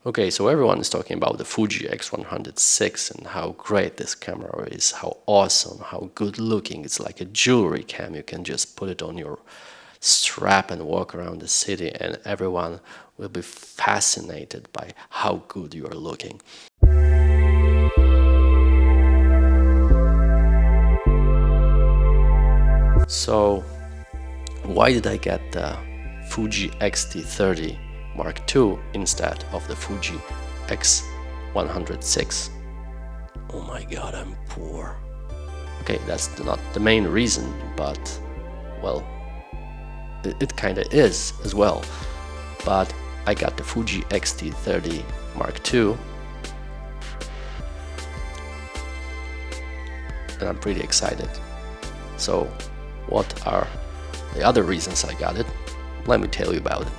Okay, so everyone is talking about the Fuji X106 and how great this camera is, how awesome, how good looking. It's like a jewelry cam. You can just put it on your strap and walk around the city and everyone will be fascinated by how good you are looking. So why did I get the Fuji X-T30 Mark II instead of the Fuji X106? Oh my god, I'm poor. Okay, that's not the main reason, but well, it kinda is as well. But I got the Fuji X-T30 Mark II and I'm pretty excited. So what are the other reasons I got it? Let me tell you about it.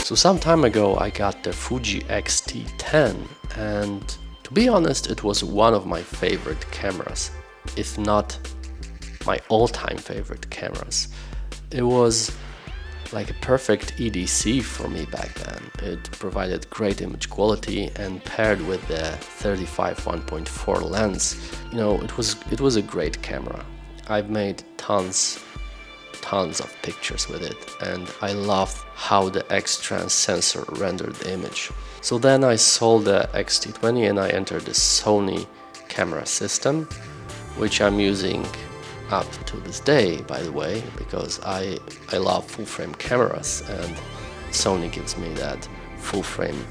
So some time ago I got the Fuji X-T10 and to be honest it was one of my favorite cameras, if not my all-time favorite cameras. It was like a perfect EDC for me back then. It provided great image quality and paired with the 35 1.4 lens, you know, it was a great camera. I've made tons of pictures with it and I loved how the X-Trans sensor rendered the image. So then I sold the X-T20 and I entered the Sony camera system, which I'm using up to this day, by the way, because I love full frame cameras and Sony gives me that full frame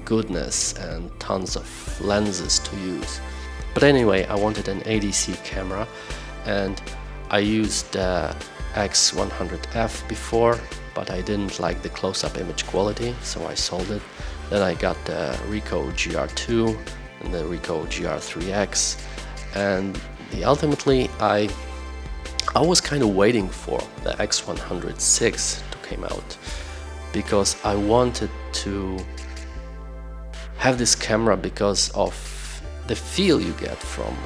goodness and tons of lenses to use. But anyway, I wanted an ADC camera and I used the X100F before, but I didn't like the close-up image quality, so I sold it. Then I got the Ricoh GR2 and the Ricoh GR3X, and ultimately I was kind of waiting for the X106 to come out because I wanted to have this camera because of the feel you get from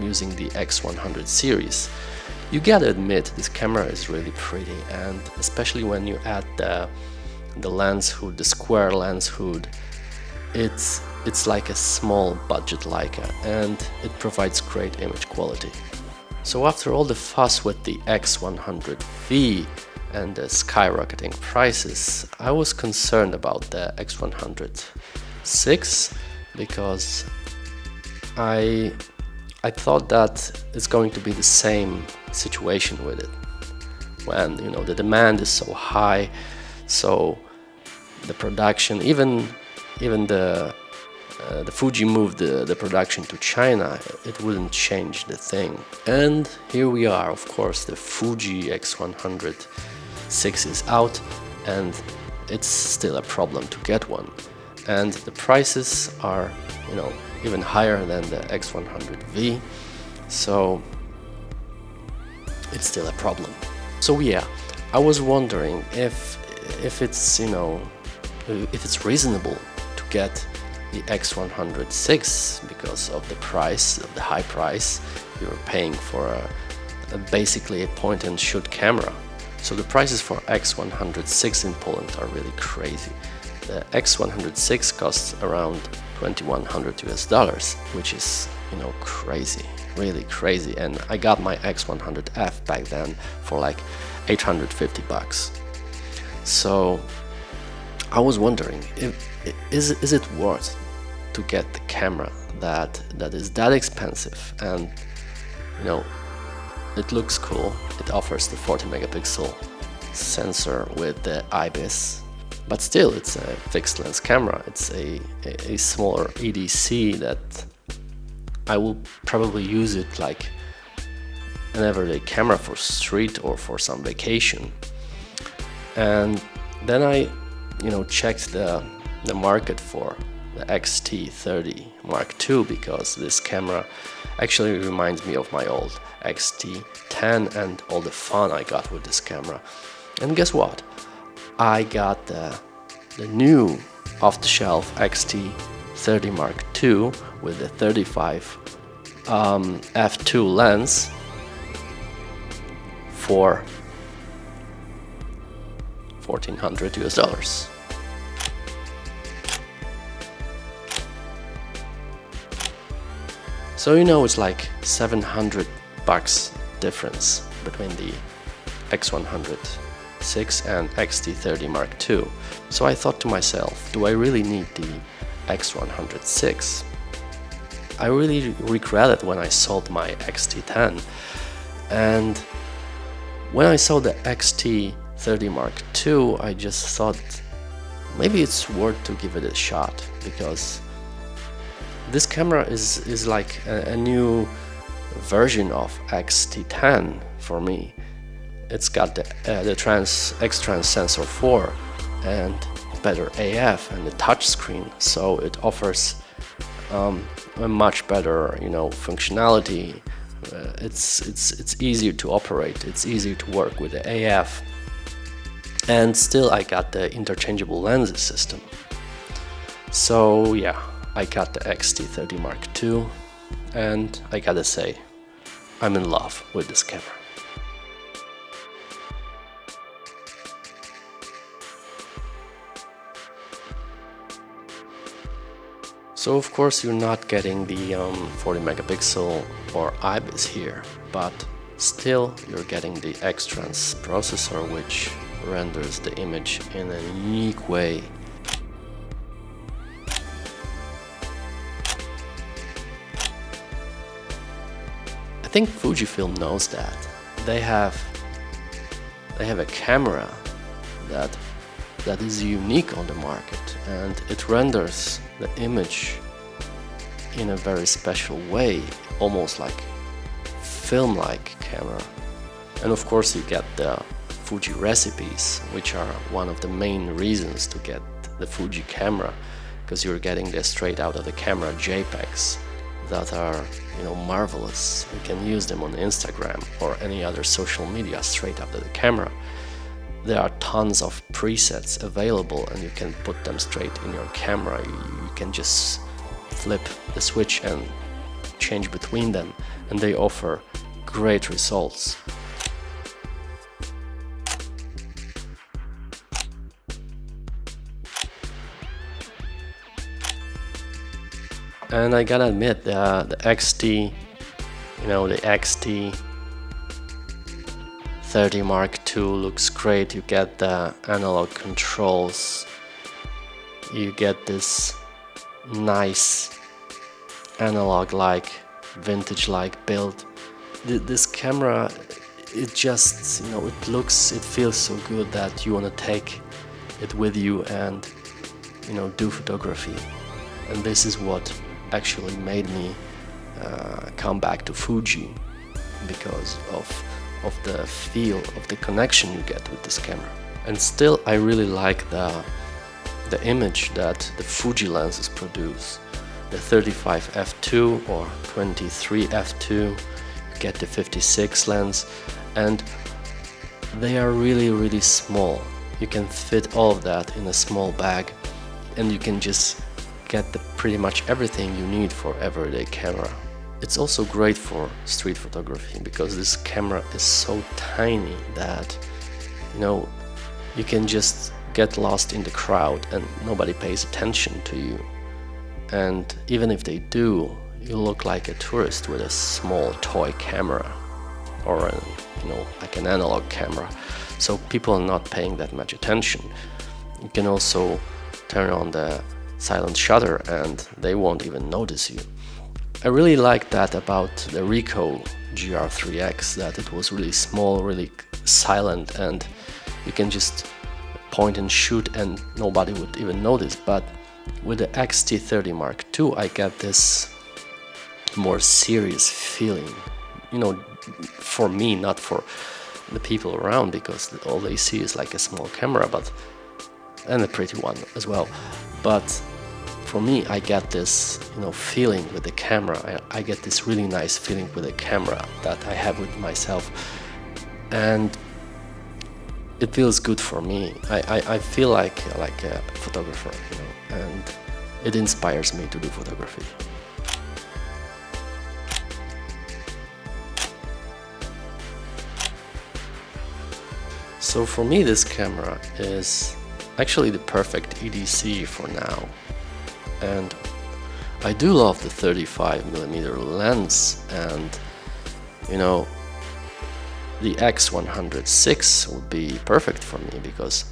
using the X100 series. You gotta admit this camera is really pretty, and especially when you add the lens hood, the square lens hood, it's like a small budget Leica and it provides great image quality. So after all the fuss with the X100V and the skyrocketing prices, I was concerned about the X106 because I thought that it's going to be the same situation with it when, you know, the demand is so high, so the production, even the Fuji moved the production to China, it wouldn't change the thing. And here we are, of course, the Fuji X106 is out and it's still a problem to get one. And the prices are, you know, even higher than the X100V, so it's still a problem. So yeah, I was wondering if it's, you know, if it's reasonable to get the X106 because of the price, of the high price you're paying for basically a point and shoot camera. So the prices for X106 in Poland are really crazy. The X106 costs around $2,100 US, which is, you know, crazy, really crazy. And I got my X100F back then for like 850 bucks. So I was wondering, is it worth to get the camera that is that expensive, and you know, it looks cool, it offers the 40 megapixel sensor with the IBIS, but still it's a fixed lens camera, it's a smaller EDC that I will probably use it like an everyday camera for street or for some vacation. And then I, you know, checked the market for the X-T30 Mark II because this camera actually reminds me of my old X-T10 and all the fun I got with this camera. And guess what? I got the new off-the-shelf X-T30 Mark II with the 35 f2 lens, for $1,400 US. So it's like $700 difference between the X106 and X-T30 Mark II. So I thought to myself, do I really need the X106? I really regretted when I sold my X-T10, and when I saw the X-T30 Mark II, I just thought maybe it's worth to give it a shot, because this camera is like a new version of X-T10 for me. It's got the X-Trans Sensor 4 and better AF and the touchscreen, so it offers a much better functionality. It's easier to operate, it's easier to work with the AF, and still I got the interchangeable lenses system. So yeah, I got the X-T30 Mark II, and I gotta say, I'm in love with this camera. So of course you're not getting the 40 megapixel or IBIS here, but still you're getting the X-Trans processor, which renders the image in a unique way. I think Fujifilm knows that. They have a camera that is unique on the market, and it renders the image in a very special way, almost like film-like camera. And of course you get the Fuji Recipes, which are one of the main reasons to get the Fuji camera, because you're getting the straight out of the camera JPEGs that are marvelous. You can use them on Instagram or any other social media straight out of the camera. There are tons of presets available, and you can put them straight in your camera. You can just flip the switch and change between them, and they offer great results. And I gotta admit, the XT, the XT30 Mark II looks great. You get the analog controls, you get this nice analog-like, vintage-like build. This camera, it just, it feels so good that you want to take it with you and, do photography. And this is what actually made me come back to Fuji, because of the feel of the connection you get with this camera. And still I really like the image that the Fuji lenses produce. The 35 f2 or 23 f2, you get the 56 lens, and they are really small. You can fit all of that in a small bag, and you can just get pretty much everything you need for everyday camera. It's also great for street photography, because this camera is so tiny that you can just get lost in the crowd and nobody pays attention to you. And even if they do, you look like a tourist with a small toy camera or like an analog camera, so people are not paying that much attention. You can also turn on the silent shutter and they won't even notice you. I really like that about the Ricoh GR3X, that it was really small, really silent, and you can just point and shoot and nobody would even notice. But with the X-T30 Mark II, I get this more serious feeling, for me, not for the people around, because all they see is like a small camera, and a pretty one as well. But for me, I get this, feeling with the camera. I get this really nice feeling with the camera that I have with myself, and it feels good for me. I feel like a photographer, and it inspires me to do photography. So for me, this camera is actually the perfect EDC for now. And I do love the 35mm lens, and you know, the X106 would be perfect for me because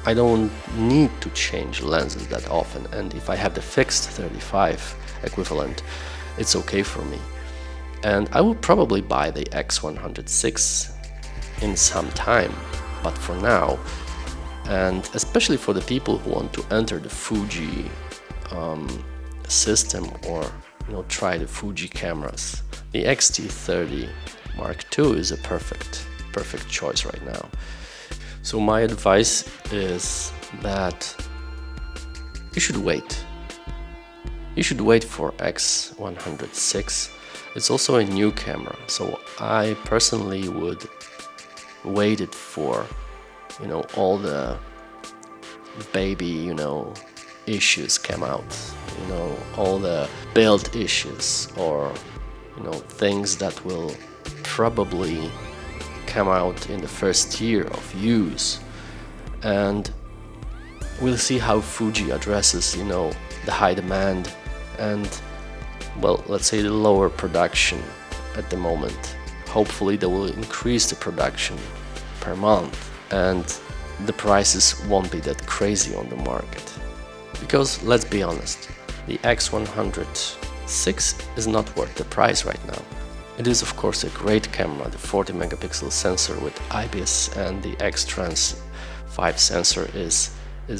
I don't need to change lenses that often, and if I have the fixed 35 equivalent, it's okay for me. And I will probably buy the X106 in some time, but for now, and especially for the people who want to enter the Fuji system, or try the Fuji cameras, the X-T30 II is a perfect choice right now. So my advice is that you should wait. You should wait for X106. It's also a new camera, so I personally would wait it for all the baby issues come out, all the build issues, or things that will probably come out in the first year of use. And we'll see how Fuji addresses the high demand and, well, let's say the lower production at the moment. Hopefully they will increase the production per month and the prices won't be that crazy on the market. Because let's be honest, the X106 is not worth the price right now. It is of course a great camera, the 40 megapixel sensor with IBIS and the X-Trans 5 sensor is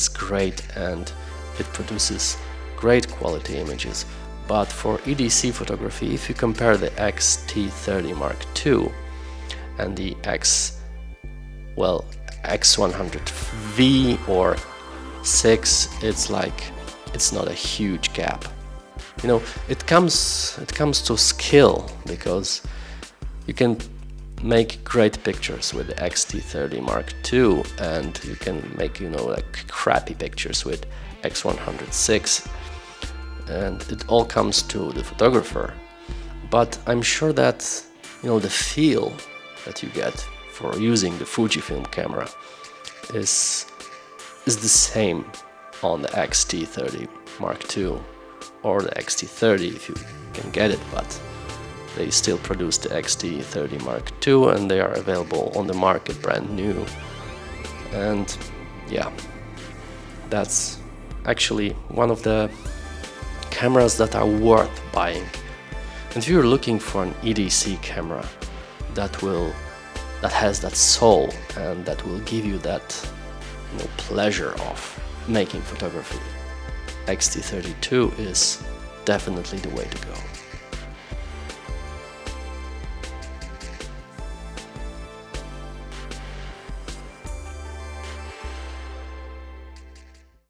great, and it produces great quality images. But for EDC photography, if you compare the X-T30 II and the X100V or 6, it's not a huge gap. It comes to skill, because you can make great pictures with the X-T30 II and you can make like crappy pictures with X106, and it all comes to the photographer. But I'm sure that the feel that you get for using the FujiFilm camera is the same on the X-T30 II or the X-T30 if you can get it, but they still produce the X-T30 II and they are available on the market brand new. And yeah, that's actually one of the cameras that are worth buying. And if you're looking for an EDC camera that has that soul and that will give you that pleasure of making photography, X-T30 II is definitely the way to go.